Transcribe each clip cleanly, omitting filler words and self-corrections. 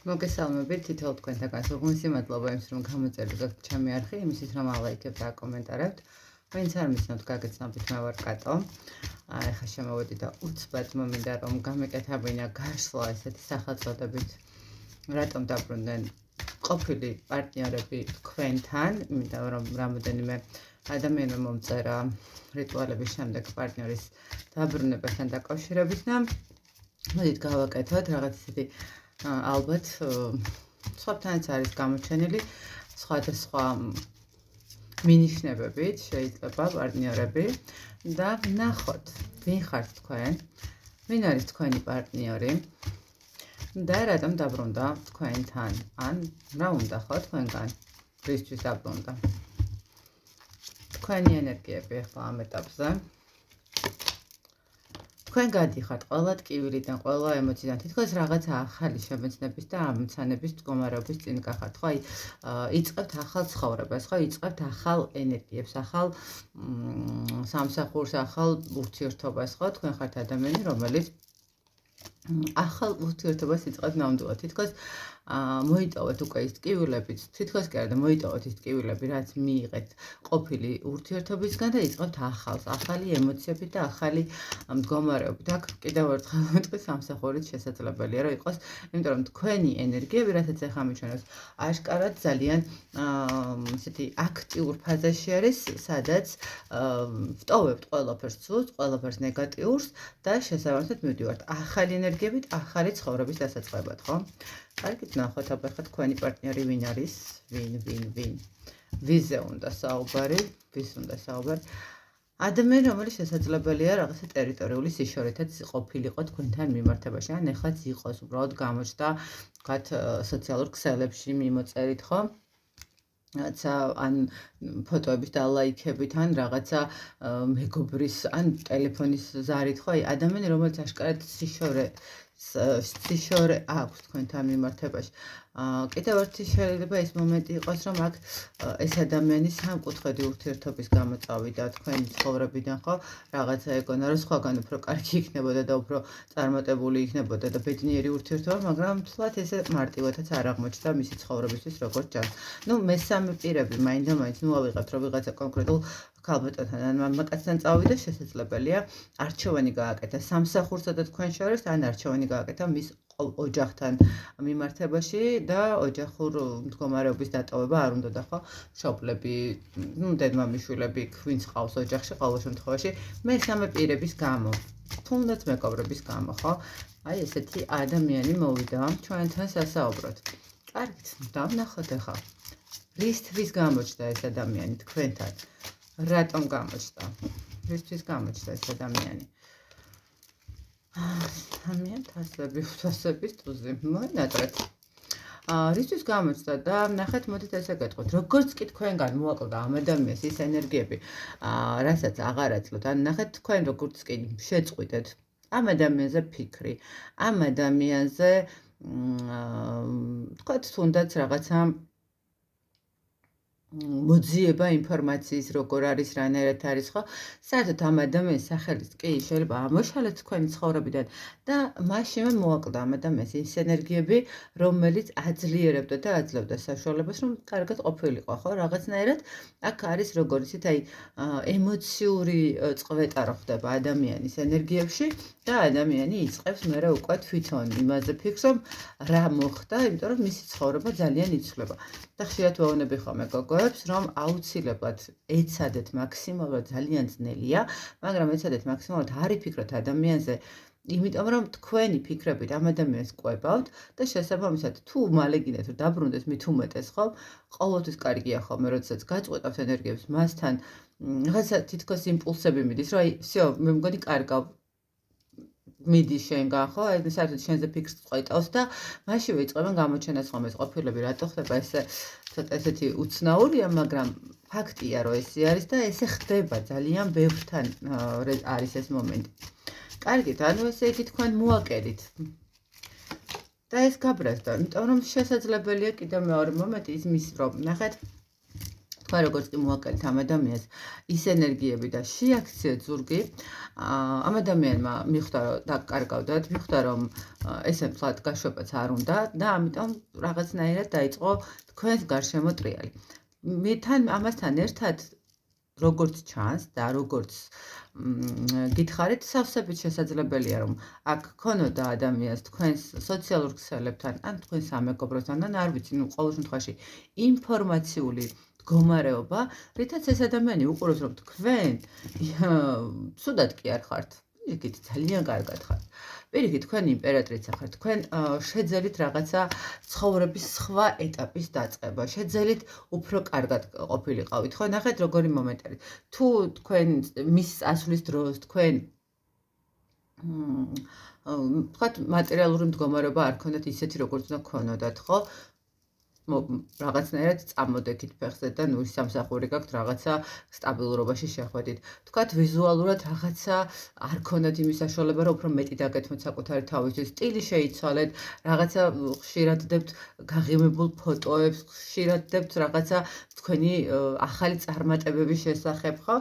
მოგესალმებით, თითოეულ თქვენთაგან სულგუნსი მადლობა იმის, რომ გამოწერდით ჩემი არხი, იმისთვის, რომ ალაიქებთ და აკომენტარებთ. ვინც არ მისცნობთ, გაგეცნობთ, მე ვარ კატო. ეხლა შემოვედი და უცბად მომინდა, რომ გამეკეთებინა გაშლა ესეთი სახელწოდებით, რატომ დაბრუნდნენ ყოფილი პარტნიორები თქვენთან, იმიტომ რომ რამოდენიმე ადამიანმა მომწერა რიტუალების შემდეგ პარტნიორის დაბრუნებასთან დაკავშირებით და მოდით გავაკეთოთ რაღაც ისეთი ალბათ სხვათანაც არის გამოჩენილი სხვადასხვა მინიშნებებით შეიძლება პარტნიორები და ნახოთ ვინ ხართ თქვენ, ვინ არის თქვენი პარტნიორი და რატომ დაბრუნდა თქვენთან, ან რა უნდა ხო თქვენგან, რისთვის დაბრუნდა. თქვენი ენერგიები ახლა ამ ეტაპზე. თქვენ გადიხართ ყველა ტკივილიდან, ყველა ემოციიდან, თითქოს რაღაცა ახალი შემეცნების და ამცანების მდგომარეობის წინ გახართ, ხო? იწყებთ ახალ ცხოვრებას, ხო? იწყებთ ახალ ენერგიებს, ახალ სამსახურს, ახალ ურთიერთობას, ხო? თქვენ ხართ ადამიანი, რომელიც ახალ ურთიერთობას იწყებთ ნამდვილად. თითქოს მოიტოვეთ უკვე ის ტკივილებიც, თითქოს კი არა და მოიტოვეთ ის ტკივილები, რაც მიიღეთ ყოფილი ურთიერთობისგან და იწყებთ ახალს, ახალი ემოციებით და ახალი მდგომარეობით. აქ კიდევ ერთხელ ვიტყვი, სამსახურით შესაძლებელია რომ იყოს, იმიტომ რომ თქვენი ენერგიები, რასაც ახლა მიჩვენებს, აშკარად ძალიან ისეთი აქტიურ ფაზაში არის, სადაც ვტოვებთ ყველაფერს ცუდს, ყველაფერს ნეგატიურს და შესაბამისად მივდივართ ახალი ენერგიებით, ახალი ცხოვრების დასაწყებად, ხო? კარგით, ნახოთ აბა ხა თქვენი პარტნიორი ვინ არის, ვინ. ვიზე უნდა საუბარი, ვის უნდა საუბარი. ადამიანი, რომელიც შესაძლებელია რაღაცა ტერიტორიული სიშორითაც ყოფილიყო თქვენთან მიმართებაში, ან ეხლაც იყოს, უბრალოდ გამოჩნდა, ვთქვათ, სოციალურ ქსელებში მიმოწერით, ხო? რაღაცა ან ფოტოების დალაიქებით, ან რაღაცა მეგობრის, ან ტელეფონის ზარით, ხო? ადამიანი, რომელიც აშკარად სიშორე აქვს თქვენთან მიმართებაში. კიდევ ერთი შეიძლება ის მომენტი იყოს, რომ აქ ეს ადამიანი სამკუთხედი ურთიერთობის გამო წავიდა თქვენი ცხოვრებიდან, ხო? რაღაცა ეგონა, რომ სხვაგან უფრო კარგი იქნებოდა და უფრო წარმატებული იქნებოდა და ბედნიერი ურთიერთობა, მაგრამ თლათ ესე მარტივადაც არ აღმოჩნდა მისი ცხოვრებისთვის როგორც ჯანმრთელი. მესამე პირები მაინდა-მაინც ავიღებთ, რომ ვიღაცა კონკრეტულ ქალბატონთან ან მამაკაცთან წავიდა, შესაძლებელია არჩევანი გააკეთა სამსახურსა და თქვენ შორის, ან არჩევანი გააკეთა მის ოჯახთან მიმართებაში და ოჯახურ მდგომარეობის დატოვება არ უნდოდა, ხო? მშობლები, დედმამიშვილები, ვინც ყავს ოჯახში, ყოველ შემთხვევაში მესამე პირების გამო, თუნდაც მეგობრების გამო, ხო? აი ესეთი ადამიანი მოვიდა ჩვენთან სასაუბროდ. კარგით, დავნახოთ ახლა. რისთვის გამოჩნდა ეს ადამიანი თქვენთან? რატომ გამოჩნდა? რისთვის გამოჩნდა ეს ადამიანი? თასების ტუზი მოინატრეთ. რისთვის გამოჩნდა და ნახეთ, მოდით ესე გეტყვით, როგორც კი თქვენგან მოაკლდა ამ ადამიანს ის ენერგიები, რასაც აღარ აძლევთ, ან ნახეთ თქვენ როგორც კი შეწყვიტეთ ამ ადამიანზე ფიქრი, ამ ადამიანზე თქვათ თუნდაც რაღაცა მოძიება ინფორმაციის როგორ არის, რანაირად არის, ხო? საერთოდ ამ ადამიანის სახელით კი შეიძლება ამოშალეთ თქვენი ცხოვრებიდან და მაშინვე მოაკლდა ამ ადამიანს ის ენერგიები, რომელიც აძლიერებდა და აძლევდა საშუალებას, რომ კარგად ყოფილიყო, ხო? რაღაცნაირად აქ არის როგორ ისეთ აი ემოციური წვეტა რო ხდება ადამიანის ენერგიებში და ადამიანი იწყებს მერე უკვე თვითონ იმაზე ფიქრს, რომ რა მოხდა, იმიტომ რომ მისი ცხოვრება ძალიან იცვლება. და ხშირად ვეუბნები ხოლმე გოგოებს, რომ აუცილებლად ეცადეთ მაქსიმალურად, ძალიან ძნელია, მაგრამ ეცადეთ მაქსიმალურად არ იფიქროთ ადამიანზე, იმიტომ რომ თქვენი ფიქრებით ამ ადამიანს ყვებავთ და შესაბამისად თუ მალე გინდათ რომ დაბრუნდეს მით უმეტეს, ხო? ყოველთვის კარგია ხოლმე, როდესაც გაწყვეტავთ ენერგიებს მასთან, რაღაცა თითქოს იმპულსები მიდის, რომ აი, всё, მე მგონი კარგავ მიდის შენგან, ხო? საერთოდ შენზე ფიქრს წყვეტავს და მაშინვე იწყებენ გამოჩენას ხოლმე ეს ყოფილები, რატო ხდება ესე ცოტა ესეთი უცნაურია, მაგრამ ფაქტია, რომ ესე არის და ესე ხდება ძალიან ბევრთან არის ეს მომენტი. კარგით, ანუ ესე იგი თქვენ მოაკერით. და ეს გაბრაზდა, იმიტომ რომ შესაძლებელია კიდევ მეორე მომენტი ის მის რომ ნახეთ თქვენ როგორც კი მოაკელით ამ ადამიანს ის ენერგიები და შეაქციეთ ზურგი, ამ ადამიანმა მიხვდა რომ დაკარგავდათ, მიხვდა რომ ესე მთლად გაშვებაც არ უნდა და ამიტომ რაღაცნაირად დაიწყო თქვენს გარშემო ტრიალი. მე თან ამასთან ერთად როგორც ჩანს და როგორც გითხარით, სავსებით შესაძლებელია რომ აქ ქონოდა ადამიანს თქვენს სოციალურ ქსელებთან ან თქვენ სამეგობროსთან ან არ ვიცი, ყოველ შემთხვევაში ინფორმაციული მდგომარეობა, რითაც ეს ადამიანი უყურებს რომ თქვენ ცუდად კი არ ხართ, პირიქით ძალიან კარგად ხართ. პირიქით თქვენ იმპერატრიცა ხართ, თქვენ შეძელით რაღაცა ცხოვრების სხვა ეტაპის დაწყება, შეძელით უფრო კარგად ყოფილიყავით, ხო? ნახეთ როგორი მომენტი არის. თუ თქვენ მის წასვლის დროს თქვენ თქვათ მატერიალური მდგომარეობა არ ქონდათ ისეთი როგორც უნდა ქონოდათ, ხო? რაღაცნაირად წამოდექით ფეხზე და ნუ სამსახური გაქვთ რაღაცა სტაბილურობაში შეხვედით. თქვათ ვიზუალურად რაღაცა არ ქონდათ იმის საშუალება, რომ უფრო მეტი დაგეთმოთ საკუთარი თავისთვის, სტილი შეიცვალეთ, რაღაცა ხშირად დებთ გაღიმებულ ფოტოებს, ხშირად დებთ რაღაცა თქვენი ახალი წარმატებების შესახებ, ხო?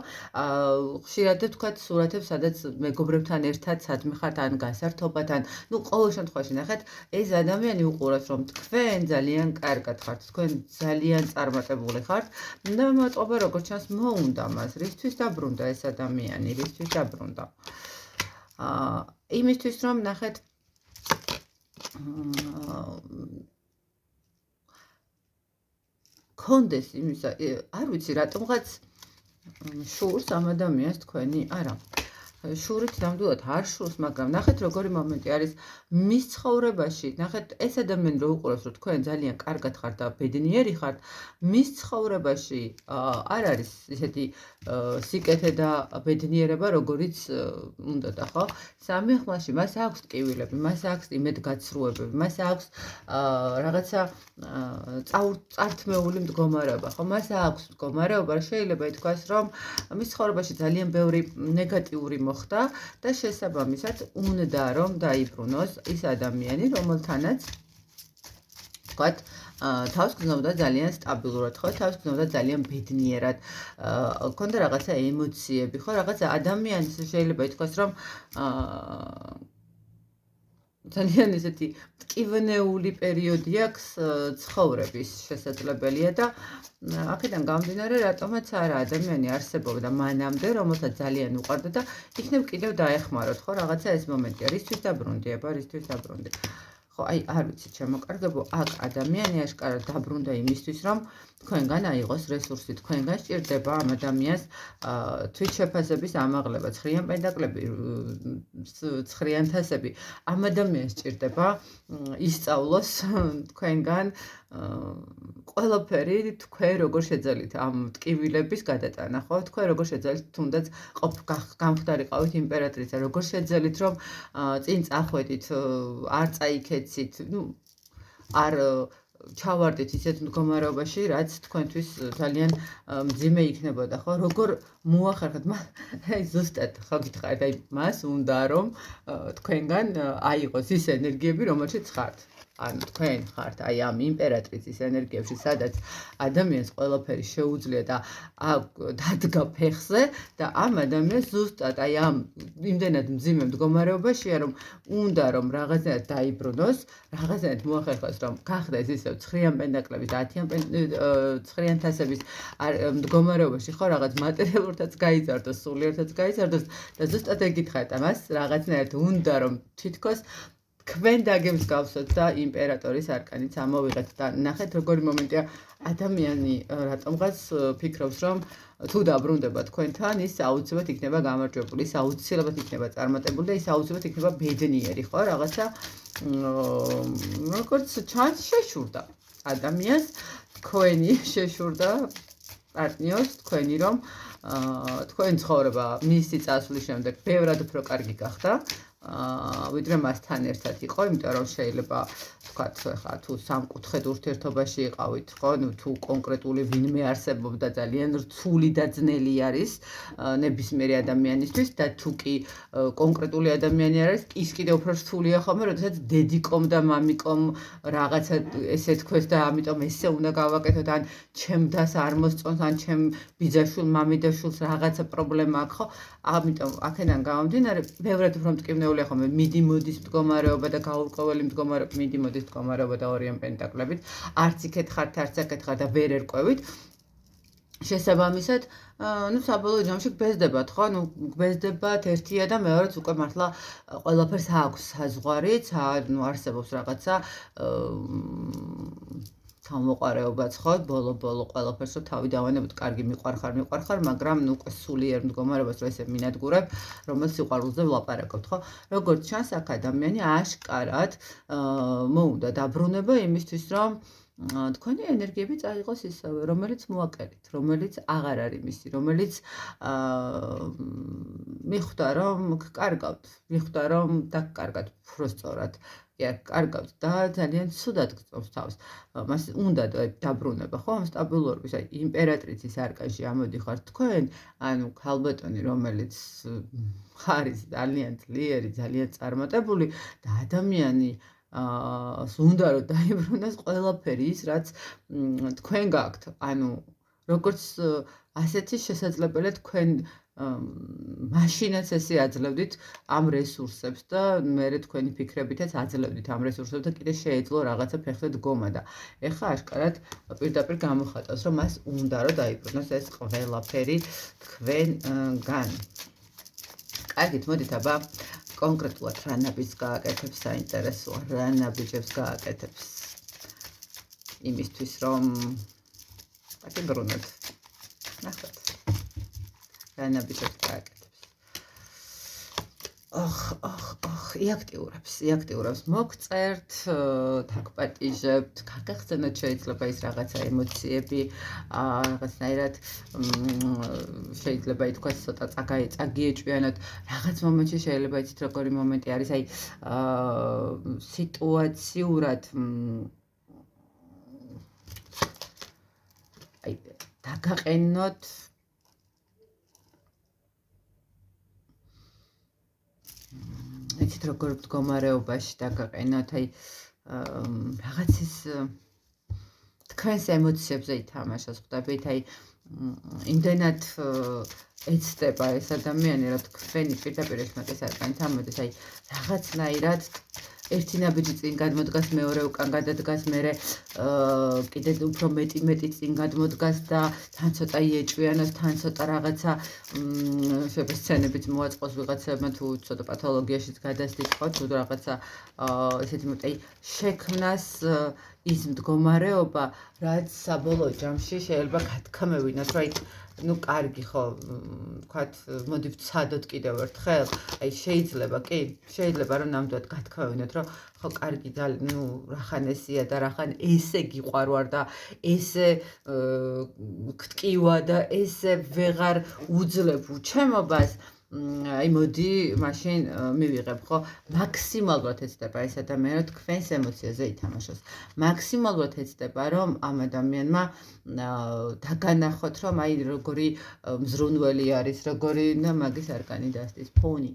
ხშირად დებთ თქვათ სურათებს, სადაც მეგობრებთან ერთად სადმე ხართ ან გასართობად, ნუ ყოველ შემთხვევაში ნახეთ, ეს ადამიანი უყურებს რომ თქვენ ძალიან კარგად ხართ, თქვენ ძალიან წარმატებული ხართ და მარტო როგორც ჩანს მოუნდა მას, რისთვის დაბრუნდა ეს ადამიანი, რისთვის დაბრუნდა. იმისთვის რომ ნახეთ კონდეს იმის არ ვიცი რატომღაც შურს ამ ადამიანს თქვენი არა. შურით ნამდვილად არ შურს, მაგრამ ნახეთ როგორი მომენტი არის მის ცხოვრებაში. ნახეთ ეს ადამიანი რო უყურებს რომ თქვენ ძალიან კარგად ხართ და ბედნიერი ხართ, მის ცხოვრებაში არ არის ისეთი სიკეთე და ბედნიერება როგორიც უნდოდა, ხო? სამეხმლაში მას აქვს ტკივილები, მას აქვს იმედგაცრუებები, მას აქვს რაღაცა წართმეული მდგომარეობა, ხო? მას აქვს მდგომარეობა, შეიძლება ითქვას რომ მის ცხოვრებაში ძალიან ბევრი ნეგატიური მოხდა და შესაბამისად უნდა რომ დაიბრუნოს ის ადამიანი, რომელთანაც თქვათ თავს გრძნობდა ძალიან სტაბილურად, ხო? თავს გრძნობდა ძალიან ბედნიერად. ქონდა რაღაცა ემოციები, ხო? რაღაცა ადამიანს შეიძლება ითქვას რომ ძალიან ესეთი მტკივნეული პერიოდი აქვს ცხოვრების შესაძლებელია და აქედან გამომდინარე რატომაც არა ადამიანი არსებობდა მანამდე, რომელსაც ძალიან უყვარდა და იქნებ კიდევ დაეხმაროთ, ხო? რაღაცა ეს მომენტია, რისთვის დაბრუნდი, აბა, რისთვის დაბრუნდი. ხო, აი, არ ვიცი, ჩემო კარგებო, აქ ადამიანი აშკარად დაბრუნდა იმისთვის, რომ თქვენგან აიღოს რესურსი, თქვენგან სჭირდება ამ ადამიანს თვითშეფასების ამაღლება, ცხრიან პენტაკლები, ცხრიან თასები. ამ ადამიანს სჭირდება ისწავლოს თქვენგან ყველაფერი, თქვენ როგორ შეძალით ამ ტკივილების გადატანა, ხო? თქვენ როგორ შეძალით თუნდაც გამხდარიყავით იმპერატრიცა, როგორ შეძალით რომ წინ წახვედით, არ წაიქეცით, ნუ არ ჩავარდით ისეთ მდგომარეობაში, რაც თქვენთვის ძალიან მძიმე იქნებოდა, ხო? როგორ მოახერხეთ, აი ზუსტად ხო გითხარით, აი მას უნდა რომ თქვენგან აიღოს ის ენერგიები, რომელშიც ხართ. ანუ თქვენ ხართ აი ამ იმპერატრიცის ენერგიებში, სადაც ადამიანს ყველაფერი შეუძლია და დადგა ფეხზე და ამ ადამიანს ზუსტად აი ამ იმდენად მძიმე მდგომარეობაშია, რომ უნდა რომ რაღაცნაირად დაიბრუნოს, რაღაცნაირად მოახერხოს, რომ გახდეს ისევ ცხრიან პენტაკლების და 9 თასების მდგომარეობაში, ხო, რაღაც მატერიალურთაც გაიზარდოს, სულიერთაც გაიზარდოს და ზუსტად ეგითხარით ამას, რაღაცნაირად უნდა რომ თითქოს თქვენ დაგემსგავსოთ და იმპერატორის არკანიც ამოვიღეთ და ნახეთ როგორი მომენტია ადამიანი რატომღაც ფიქრობს რომ თუ დაბრუნდება თქვენთან ის აუცილებლად იქნება გამარჯვებული, ის აუცილებლად იქნება წარმატებული და ის აუცილებლად იქნება ბედნიერი, ხო? რაღაცა როგორც ჩანს შეშურდა ადამიანს, თქვენი შეშურდა პარტნიორს, თქვენი რომ თქვენ ცხოვრება მისი წასვლის შემდეგ ბევრად უფრო კარგი გახდა. ვიდრე მასთან ერთად იყო, იმიტომ რომ შეიძლება თქვათ ხა თუ სამკუთხედ ურთიერთობაში იყავით, ხო, ნუ თუ კონკრეტული ვინმე არსებობდა ძალიან რთული და ძნელი არის ნებისმიერი ადამიანისთვის და თუ კი კონკრეტული ადამიანი არის, ის კიდევ უფრო რთულია ხოლმე, როდესაც დედიკომ და მამიკომ რაღაცა ესე თქვეს და ამიტომ ესე უნდა გავაკეთოთ, ან ჩემ დას არ მოსწონს, ან ჩემ ბიძაშვილ, მამიდაშვილს რაღაცა პრობლემა აქვს, ხო? ამიტომ აქედან გამომდინარე, ბევრად უფრო მტკივნეულია ხოლმე მიდი-მოდის მდგომარეობა და გაურკვეველი მდგომარეობა, მიდი-მოდის მდგომარეობა და ორიან პენტაკლებით, არც იქეთ ხართ, არც აქეთ ხართ და ვერ ერკვევით. შესაბამისად, ნუ საბოლოო ჯამში გბეზდებათ, ხო? ნუ გბეზდებათ ერთია და მეორეც უკვე მართლა ყველაფერს აქვს საზღვარიც, ნუ არსებობს რაღაცა თავმოყარეობაც, ხო? ბოლო-ბოლო ყველაფერს რომ თავი დავანებოთ, კარგი მიყვარხარ, მაგრამ ნუ უკვე სულიერ მდგომარეობას რომ ესე მინადგურებ, რომელიც სიყვარულზე ვლაპარაკობთ, ხო? როგორც ჩანს, აქ ადამიანი აშკარად მოუნდა დაბრუნება იმისთვის, რომ თქვენი ენერგიები წაიღოს ისევე, რომელიც მოაკერით, რომელიც აღარ არის მისი, რომელიც მიხვდა, რომ გკარგავთ, მიხვდა, რომ დაგკარგათ უბრალოდ კარგავთ და ძალიან ცუდად გწევს თავს. მას უნდა დაბრუნება, ხო? სტაბილურობის, აი იმპერატრიცის არკანში ამოდიხართ თქვენ, ანუ ქალბატონი, რომელიც არის ძალიან ძლიერი, ძალიან წარმატებული და ადამიანი უნდა რომ დაიბრუნოს ყველაფერი ის, რაც თქვენ გაქვთ. ანუ როგორც ასეთი შესაძლებელია თქვენ მაშინაც ესე აძლევდით ამ რესურსებს და მერე თქვენი ფიქრებითაც აძლევდით ამ რესურსებს და კიდე შეეძლო რაღაცა ფეხზე დგომა და ეხლა აშკარად პირდაპირ გამოხატავს, რომ მას უნდა რომ დაიბრუნოს ეს ყველაფერი თქვენგან. კარგით, მოდით აბა კონკრეტულად რა ნაბიჯს გააკეთებს, საინტერესოა, რა ნაბიჯებს გააკეთებს იმისთვის, რომ დაგიბრუნოთ. ნახოთ. რა ნაბიჯებს გააკეთებს. იაქტიურებს, მოგწერთ, დაგპატიჟებთ, გაგახსენოთ შეიძლება ის რაღაცა ემოციები, რაღაცნაირად შეიძლება ითქვას ცოტა წაგიეჭვიანოთ, რაღაც მომენტში შეიძლება იცით როგორი მომენტი არის, აი სიტუაციურად აი დაგაყენოთ იცით როგორ მდგომარეობაში დაგაყენოთ, აი რაღაცის თქვენს ემოციებზე ითამაშოს, ხვდებით, აი იმდენად ეცდება ეს ადამიანი, რომ თქვენი პირდაპირ ეს არკანით ამოდის, აი რაღაცნაირად ერთი ნაბიჯი წინ გადმოდგას, მეორე უკან გადადგას, მერე კიდე უფრო მეტი წინ გადმოდგას და თან ცოტა იეჭვიანოს, თან ცოტა რაღაცა შეიძლება სცენებიც მოაწყოს ვიღაცებმა თუ ცოტა პათოლოგიაშიც გადასდით, ხო, თუ რაღაცა ესეთი აი შექმნას ის მდგომარეობა, რაც საბოლოო ჯამში შეიძლება გათქმევინოთ, რომ აი ნუ კარგი ხო, ვთქვათ, მოდი ვცადოთ კიდევ ერთხელ, აი შეიძლება რომ ნამდვილად გათქმევინოთ, რომ ხო კარგი ნუ რახან ესია და რახან ესე გიყვარვარ და ესე გტკივა და ესე ვეღარ უძლებ უჩემობას, აი მოდი მაშინ მივიღებ, ხო? მაქსიმალურად ეცდება ეს ადამიანი თქვენს ემოციაზე ითამაშოს. მაქსიმალურად ეცდება რომ ამ ადამიანმა დაგანახოთ, რომ აი როგორი მზრუნველი არის, როგორი და მაგის არკანი დასდის ფონი.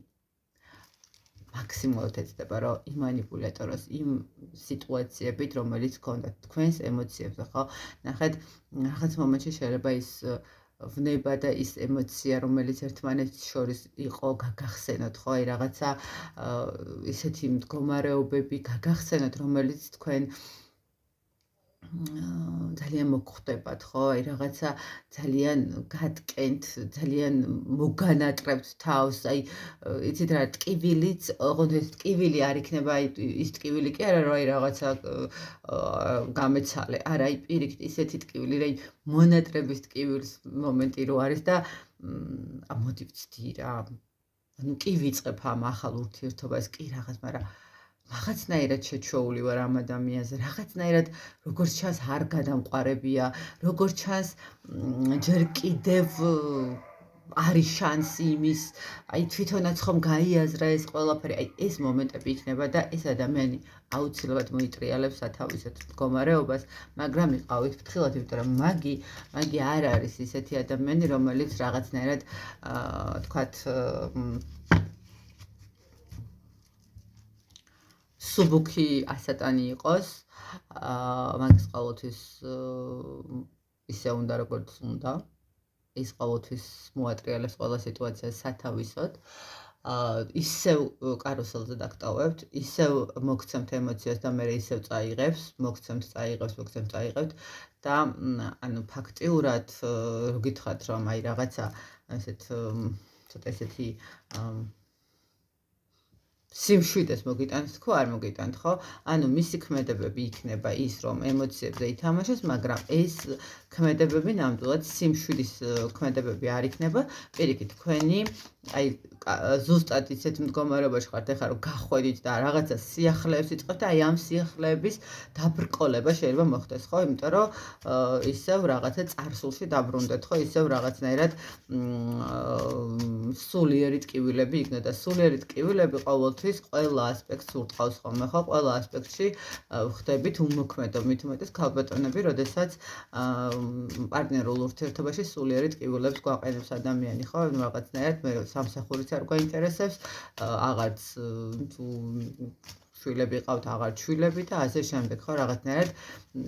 მაქსიმალურად ეცდება რომ იმანიპულატოროს იმ სიტუაციებით, რომელიც გქონდათ თქვენს ემოციებზე, ხო? ნახეთ, რაღაც მომენტში შეიძლება ის ვნება და ის ემოცია, რომელიც ერთმანეთს შორის იყო, გაგახსენოთ, ხო? აი რაღაცა ისეთი მდგომარეობები გაგახსენოთ, რომელიც თქვენ ძალიან მოგხვდებათ, ხო? აი რაღაცა ძალიან გატკენთ, ძალიან მოგანატრებთ თავს, აი იცით რა, ტკივილიც, ოღონდ ეს ტკივილი არ იქნება, აი ის ტკივილი კი არა, რომ აი რაღაცა გამეცალე, არა, აი პირიქით ისეთი ტკივილი, რა, მონატრების ტკივილის მომენტი რო არის და მოდი ვცდი რა, ანუ კი ვიწყებ ამ ახალ ურთიერთობას, კი რაღაც, მაგრამ რაღაცნაირად შეჩვეული ვარ ამ ადამიანზე, რაღაცნაირად როგორც ჩანს არ გადამყარებია, როგორც ჩანს ჯერ კიდევ არის შანსი იმის, აი თვითონაც ხომ გაიაზრა ეს ყველაფერი, აი ეს მომენტები იქნება და ეს ადამიანი აუცილებლად მოიტრიალებს სათავისად მდგომარეობას, მაგრამ იყავით ფრთხილად, იმიტომ რომ მაგი არ არის ისეთი ადამიანი, რომელიც რაღაცნაირად თქვათ სუბუქი ასატანი იყოს, მაგის ყოველთვის ისე უნდა როგორც უნდა. ის ყოველთვის მოატრიალებს ყველა სიტუაციას სათავისოდ. ისევ კარუსელზე დაგტოვებთ, ისევ მოგცემთ ემოციას და მე ისევ წაიღებთ და ანუ ფაქტიურად გითხრათ რომ აი რაღაცა ესეთ ცოტა ესეთი სიმშვიდეს მოგიტანთ თქო, არ მოგიტანთ ხო? ანუ მისი ქმედებები იქნება ის, რომ ემოციებზე ითამაშოს, მაგრამ ეს ქმედებები ნამდვილად სიმშვიდის ქმედებები არ იქნება. პირიქით, თქვენი აი ზუსტად ისეთ მდგომარეობაში ხართ ახლა რომ გახვედით და რაღაცა სიახლეებს იწყებთ და აი ამ სიახლეების დაბრკოლება შეიძლება მოხდეს, ხო? იმიტომ რომ ისევ რაღაცა წარსულში დაბრუნდეთ, ხო? ისევ რაღაცნაირად სულიერი ტკივილები იქნება და სულიერი ტკივილები ყოველთვის ყველა ასპექტს ურტყავს ხოლმე, ხო? ყველა ასპექტში ხდებით უმოქმედო, მით უმეტეს ქალბატონები, როდესაც პარტნიორულ ურთიერთობაში სულიერი ტკივილებს გვაყენებს ადამიანი, ხო? რაღაცნაირად მე სამსახურიც არ გვაინტერესებს, აღარც თუ შვილები ყავთ, აღარ შვილები და ასე შემდეგ, ხო? რაღაცნაირად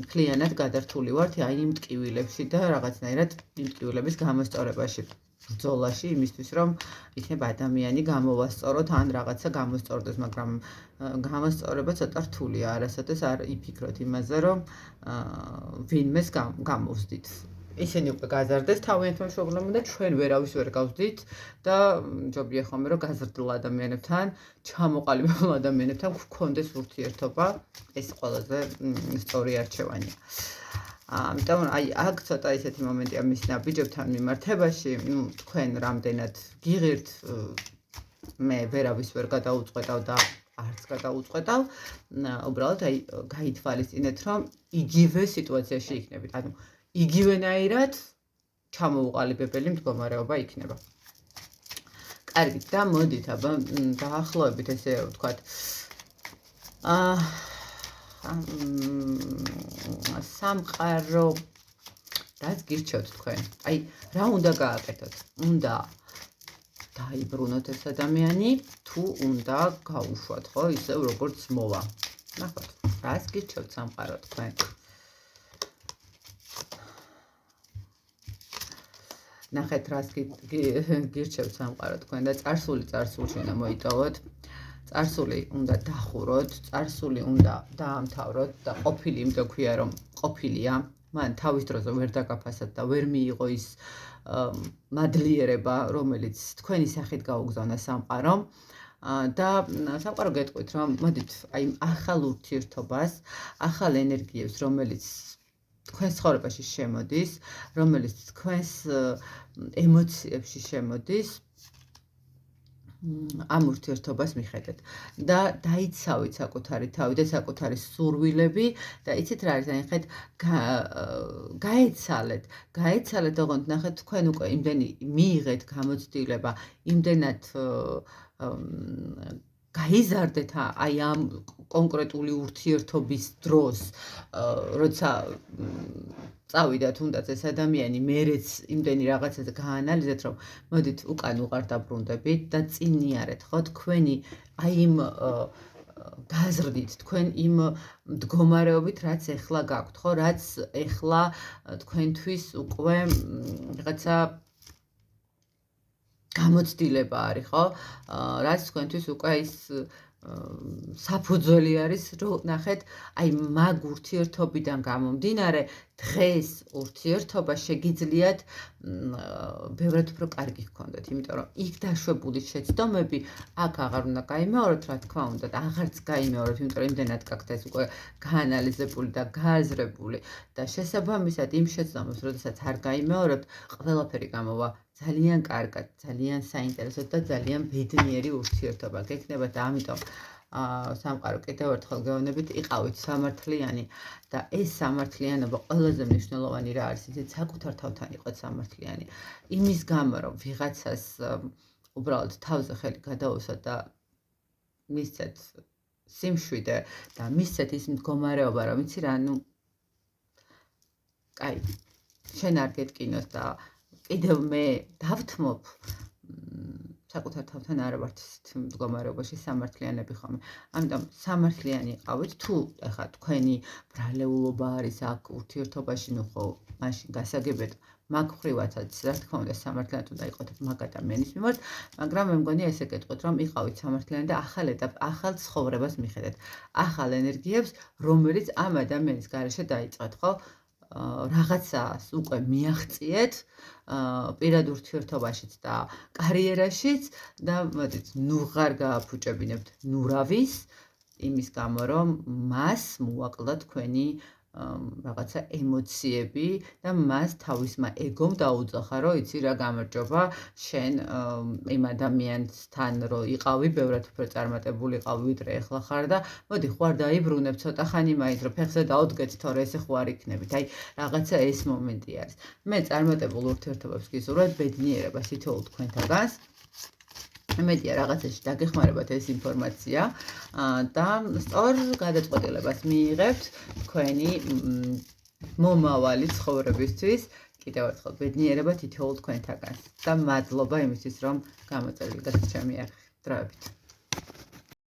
მთლიანად გადართული ვართ აი იმ ტკივილებში და რაღაცნაირად იმ ტკივილების გამოსწორებაში. ბრძოლაში იმისთვის რომ იქნება ადამიანი გამოვასწოროთ ან რაღაცა გამოსწორდეს, მაგრამ გამოსწორება ცოტა რთულია, არასოდეს არ იფიქროთ იმაზე, რომ ვინმეს გამოვსდით. ისინი უკვე გაზარდეს თავიანთ მშობლებთან და ჩვენ ვერავის ვერ გავსდით და ჯობია ხოლმე რომ გაზრდილ ადამიანებთან, ჩამოყალიბებულ ადამიანებთან გქონდეს ურთიერთობა, ეს ყველაზე სწორი არჩევანია. ამიტომ აი აქ ცოტა ისეთი მომენტია მის ნაბიჯებთან მიმართებაში, თქვენ რამდენად გიღირთ, მე ვერავის ვერ გადაუწყვეტავ და არც გადაუწყვეტავ, უბრალოდ აი გაითვალისწინეთ, რომ იგივე სიტუაციაში იქნებით, ანუ იგივენაირად ჩამოუყალიბებელი მდგომარეობა იქნება. კარგით და მოდით აბა დაახლოებით ესე ვთქვათ სამყარო რაც გირჩევთ თქვენ. აი რა უნდა გააკეთოთ? უნდა დაიბრუნოთ ეს ადამიანი, თუ უნდა გაუშვათ, ხო? ისევ როგორც მოვა. ნახოთ, რას გირჩევთ სამყარო თქვენ? ნახეთ, რას გირჩევთ სამყარო თქვენ და წარსულში უნდა მოიტოვოთ. წარსული უნდა დახუროთ, წარსული უნდა დაამთავროთ და ყოფილი იმიტომ ქვია რომ ყოფილია, მან თავის დროზე ვერ დაგაფასად და ვერ მიიღო ის მადლიერება, რომელიც თქვენი სახით გაუგზავნა სამყარომ და სამყარო გეტყვით რომ მოდით აი ახალ ურთიერთობას, ახალ ენერგიებს, რომელიც თქვენს ცხოვრებაში შემოდის, რომელიც თქვენს ემოციებში შემოდის, ამ ურთიერთობას მიხედეთ და დაიცავით საკუთარი თავი და საკუთარი სურვილები და იცით რა არის, ნახეთ, გაეცალეთ, ოღონდ ნახეთ, თქვენ უკვე იმდენი მიიღეთ გამოცდილება, იმდენად გაიზარდეთ აი ამ კონკრეტული ურთიერთობის დროს, როცა წავიდა თუნდაც ეს ადამიანი, მერეც იმდენი რაღაცაზე გაანალიზეთ, რომ მოდით უკან უყარ დაბრუნდებით და წინიარეთ, ხო, თქვენი აი იმ გაზრდით, თქვენ იმ მდგომარეობით, რაც ეხლა გაქვთ, ხო, რაც ეხლა თქვენთვის უკვე რაღაცა გამოცდილება არის, ხო? რაც თქვენთვის უკვე ის საფუძველი არის, რომ ნახეთ, აი მაგ ურთიერთობიდან გამომდინარე, დღეს ურთიერთობა შეგიძლიათ ბევრად უფრო კარგი გქონდეთ, იმიტომ რომ იქ დაშვებული შეცდომები აქ აღარ უნდა გაიმეოროთ, რა თქმა უნდა, და აღარც გაიმეოროთ, იმიტომ რომ იმდენად გაქვთ ეს უკვე გაანალიზებული და გააზრებული და შესაბამისად იმ შეცდომებს, როდესაც არ გაიმეორებთ, ყველაფერი გამოვა ძალიან კარგად, ძალიან საინტერესოდ და ძალიან ბედნიერი ურთიერთობა გექნება და ამიტომ სამყარო კიდევ ერთხელ გეუბნებით, იყავით სამართლიანი და ეს სამართლიანობა ყველაზე მნიშვნელოვანი რა არის, ისეთ საკუთარ თავთან იყოთ სამართლიანი. იმის გამო, რომ ვიღაცას უბრალოდ თავზე ხელი გადაუსვათ და მისცეთ სიმშვიდე და მისცეთ ის მდგომარეობა, რომ იცი რა, კაი, შენ არ გეტკინოს და კიდევ მე დავთმობ, საკუთარ თავთან არ ვართ ისეთ მდგომარეობაში სამართლიანები ხომ. ამიტომ სამართლიანი იყავით, თუ ეხლა თქვენი ბრალეულობა არის აქ ურთიერთობაში, ხო, მაშინ გასაგებად მაგ ხრივაცაც რა თქმა უნდა სამართლიანად უნდა იყოთ მაგ ადამიანის მიმართ, მაგრამ მე მგონია ესე გეტყვით, რომ იყავით სამართლიანი და ახალ ეტაპს, ახალ ცხოვრებას მიხედეთ, ახალ ენერგიებს, რომელიც ამ ადამიანის გარეშე დაიწყეთ, ხო? რაღაცას უკვე მიაღწიეთ პირად ურთიერთობაშიც და კარიერაშიც და მოდით ნუღარ გააფუჭებინებთ ნურავის იმის გამო რომ მას მოაკლდა თქვენი რაღაცა ემოციები და მას თავისმა ეგომ დაუძახა რომ იცი რა გამარჯობა შენ იმ ადამიანთან რო იყავი ბევრად უფრო წარმატებული იყავი ვიდრე ეხლა ხარ და მოდი ხო არ დაიბრუნებ ცოტა ხანი მაინც რომ ფეხზე დაუდგეთ თორე ესე ხო არ იქნებით აი რაღაცა ეს მომენტი არის მე წარმატებულ ურთიერთობებს გისურვებ ბედნიერებას თითოეულ თქვენთაგანს მედია რაღაცაში დაგეხმარებათ ეს ინფორმაცია და სწორ გადაწყვეტილებას მიიღებთ თქვენი მომავალი ცხოვრებისთვის კიდევ ერთხელ ბედნიერება თითოეულ თქვენთაგანს და მადლობა იმისთვის რომ გამოწერილი გასცემი არხი დროებით